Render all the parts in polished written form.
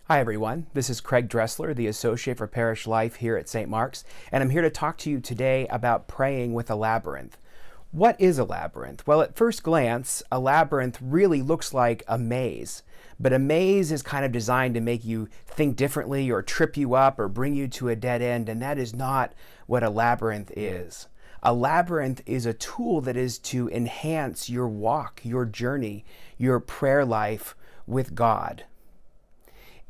Hi everyone, this is Craig Dressler, the Associate for Parish Life here at St. Mark's, and I'm here to talk to you today about praying with a labyrinth. What is a labyrinth? Well, at first glance, a labyrinth really looks like a maze, but a maze is kind of designed to make you think differently or trip you up or bring you to a dead end, and that is not what a labyrinth is. A labyrinth is a tool that is to enhance your walk, your journey, your prayer life with God.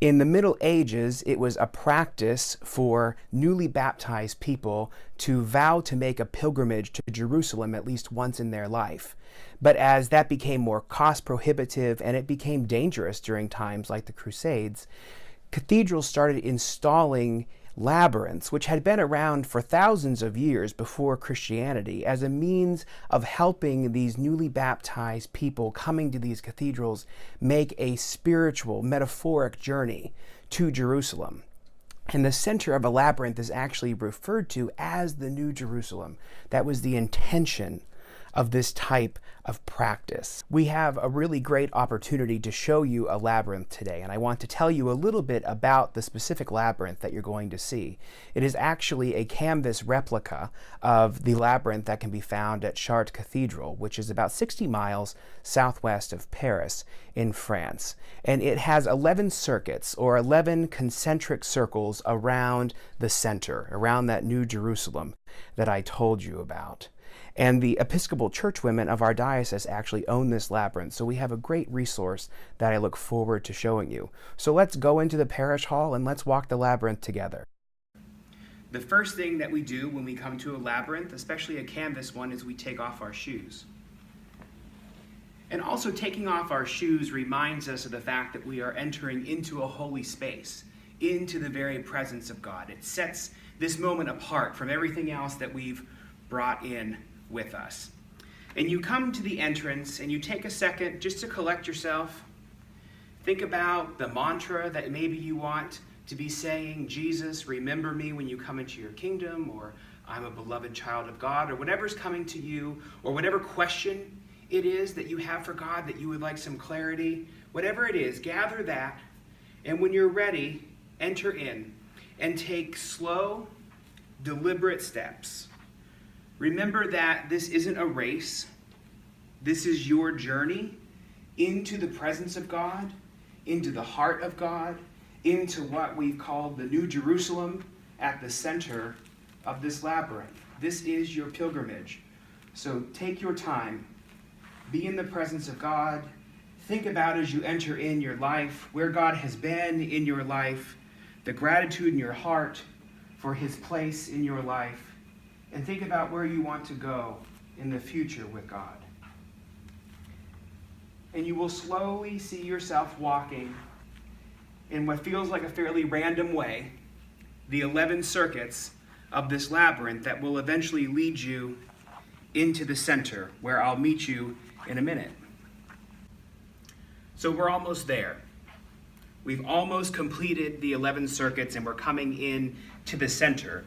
In the Middle Ages, it was a practice for newly baptized people to vow to make a pilgrimage to Jerusalem at least once in their life. But as that became more cost prohibitive and it became dangerous during times like the Crusades, cathedrals started installing labyrinths, which had been around for thousands of years before Christianity, as a means of helping these newly baptized people coming to these cathedrals make a spiritual, metaphoric journey to Jerusalem. And the center of a labyrinth is actually referred to as the New Jerusalem. That was the intention of this type of practice. We have a really great opportunity to show you a labyrinth today, and I want to tell you a little bit about the specific labyrinth that you're going to see. It is actually a canvas replica of the labyrinth that can be found at Chartres Cathedral, which is about 60 miles southwest of Paris in France. And it has 11 circuits, or 11 concentric circles around the center, around that New Jerusalem that I told you about. And the Episcopal churchwomen of our diocese actually own this labyrinth, so we have a great resource that I look forward to showing you. So let's go into the parish hall and let's walk the labyrinth together. The first thing that we do when we come to a labyrinth, especially a canvas one, is we take off our shoes. And also taking off our shoes reminds us of the fact that we are entering into a holy space, into the very presence of God. It sets this moment apart from everything else that we've brought in with us. And you come to the entrance and you take a second just to collect yourself. Think about the mantra that maybe you want to be saying, Jesus, remember me when you come into your kingdom, or I'm a beloved child of God, or whatever's coming to you, or whatever question it is that you have for God that you would like some clarity. Whatever it is, gather that, and when you're ready, enter in and take slow, deliberate steps. Remember that this isn't a race. This is your journey into the presence of God, into the heart of God, into what we've called the New Jerusalem at the center of this labyrinth. This is your pilgrimage. So take your time. Be in the presence of God. Think about as you enter in your life, where God has been in your life, the gratitude in your heart for his place in your life. And think about where you want to go in the future with God. And you will slowly see yourself walking in what feels like a fairly random way, the 11 circuits of this labyrinth that will eventually lead you into the center, where I'll meet you in a minute. So we're almost there. We've almost completed the 11 circuits, and we're coming in to the center,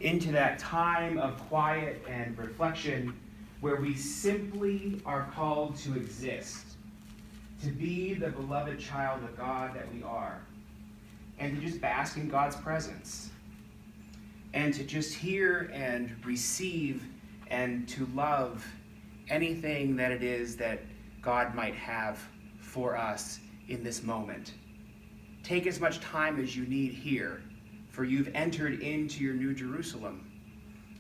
into that time of quiet and reflection where we simply are called to exist, to be the beloved child of God that we are, and to just bask in God's presence, and to just hear and receive and to love anything that it is that God might have for us in this moment. Take as much time as you need here, for you've entered into your New Jerusalem,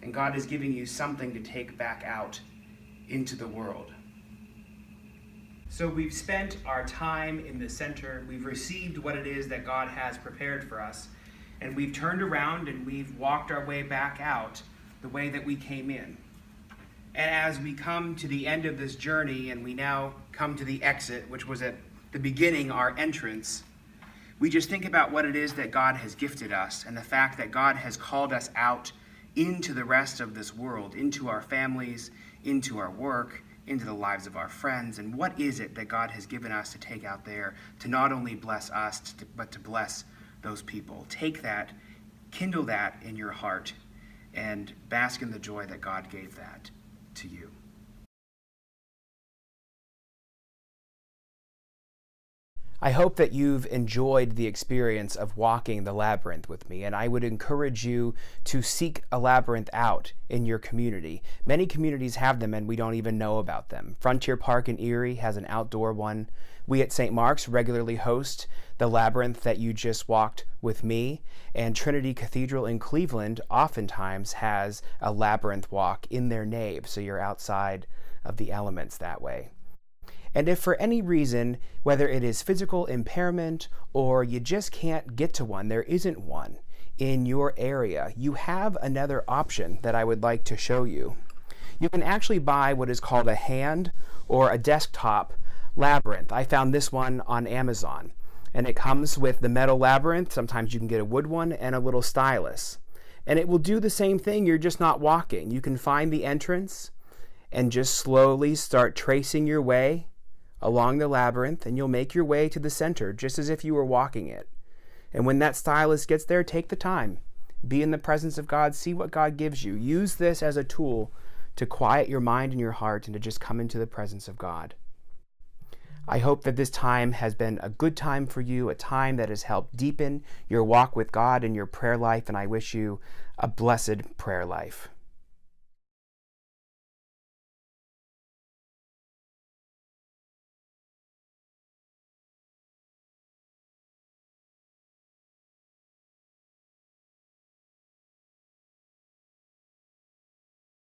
and God is giving you something to take back out into the world. So we've spent our time in the center, we've received what it is that God has prepared for us, and we've turned around and we've walked our way back out the way that we came in. And as we come to the end of this journey, and we now come to the exit, which was at the beginning, our entrance, we just think about what it is that God has gifted us, and the fact that God has called us out into the rest of this world, into our families, into our work, into the lives of our friends. And what is it that God has given us to take out there to not only bless us, but to bless those people? Take that, kindle that in your heart, and bask in the joy that God gave that to you. I hope that you've enjoyed the experience of walking the labyrinth with me, and I would encourage you to seek a labyrinth out in your community. Many communities have them and we don't even know about them. Frontier Park in Erie has an outdoor one. We at St. Mark's regularly host the labyrinth that you just walked with me, and Trinity Cathedral in Cleveland oftentimes has a labyrinth walk in their nave, so you're outside of the elements that way. And if for any reason, whether it is physical impairment or you just can't get to one, there isn't one in your area, you have another option that I would like to show you. You can actually buy what is called a hand or a desktop labyrinth. I found this one on Amazon, and it comes with the metal labyrinth. Sometimes you can get a wood one and a little stylus. And it will do the same thing, you're just not walking. You can find the entrance and just slowly start tracing your way along the labyrinth, and you'll make your way to the center just as if you were walking it. And when that stylus gets there, take the time. Be in the presence of God. See what God gives you. Use this as a tool to quiet your mind and your heart and to just come into the presence of God. I hope that this time has been a good time for you, a time that has helped deepen your walk with God and your prayer life, and I wish you a blessed prayer life.